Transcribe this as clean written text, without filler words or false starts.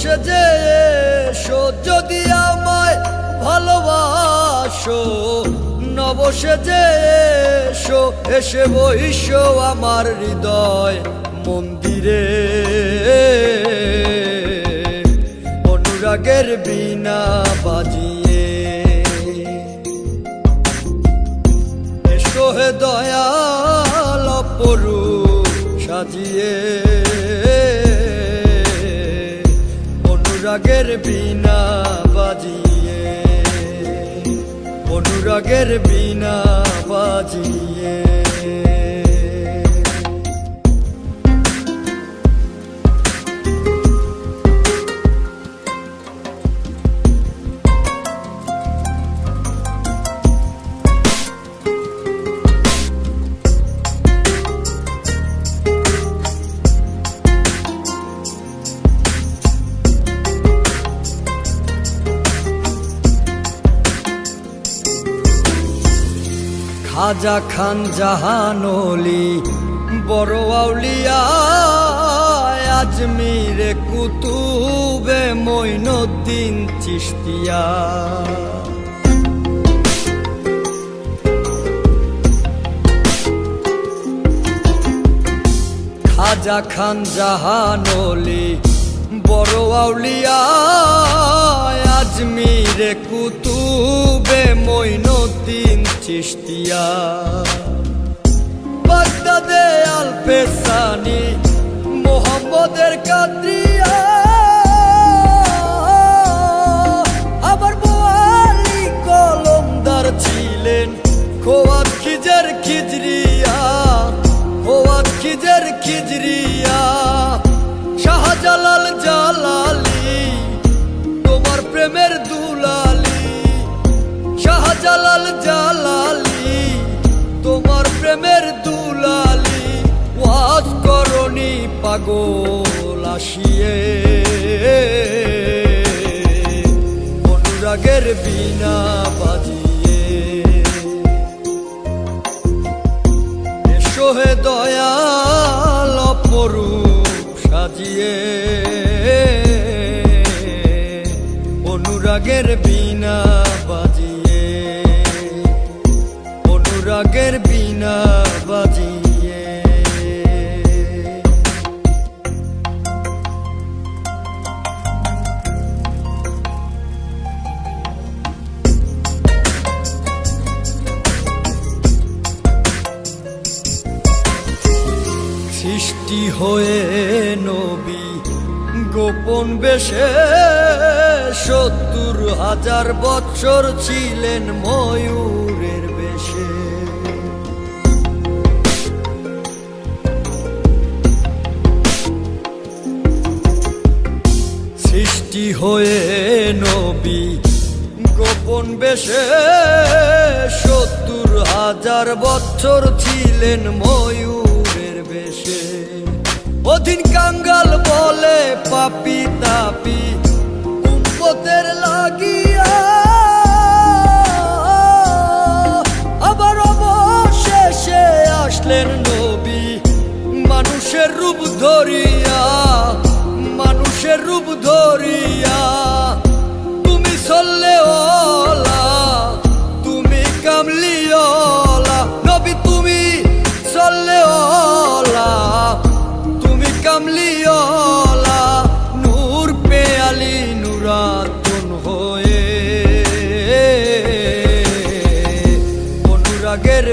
সেজে এসো যদি আমায় ভালোবাসো, নব সেজে এসো, এসে বইসো আমার হৃদয় মন্দিরে। অনুরাগের বীণা বাজিয়ে এসো হে দয়াল অপরূপ সাজিয়ে। অনুরাগের বীণা বাজিয়ে, অনুরাগের বীণা বাজিয়ে। খাজা খান জাহানলি বড় আউলিয়া, আজমিরে কুতুবে মঈনুদ্দিন চিশতিয়া। খাজা খান জাহানলি বড় আউলিয়া, আজমিরে কুতুবে মঈনুদ্দিন চিশতিয়া। বাগদাদে আল-পেসানি মোহাম্মদের কাদরিয়া, আবার বোয়ালি কলমদার ছিলেন খোয়াত খিজর খিজরিয়া, খোয়াত খিজর খিজরিয়া। শাহজালাল জালালি তোমার প্রেমের দুলালি, শাহজালাল জালালি তোমার প্রেমের দুলালি। ওয়াজ করনি পাগল আসিয়ে, অনুরাগের বীণা বাজিয়ে এসো হে দয়াল অপরূপ সাজিয়ে। অনুরাগের বীণা বাজিয়ে, অনুরাগের বীণা বাজিয়ে। সৃষ্টি হয়ে নবী গোপন বেশে ৭০,০০০ বৎসর ছিলেন ময়ূরের বেশে। সৃষ্টি হয়ে নবী গোপন বেশে ৭০,০০০ বৎসর ছিলেন ময়ূরের বেশে। অধীন কাঙ্গাল বলে পাপি তাপি উম্মতের লাগিয়া, আবার অবশেষে আসলেন নবী মানুষের রূপ ধরিয়া, মানুষের রূপ ধরিয়া। তুমি সল্লেওয়ালা, তুমি কামলিওয়ালা নবী, তুমি সল্লেওয়ালা, তুমি কামলিওয়ালা। নূর পেয়ালি নুরাতুন হয়ে অনুরাগের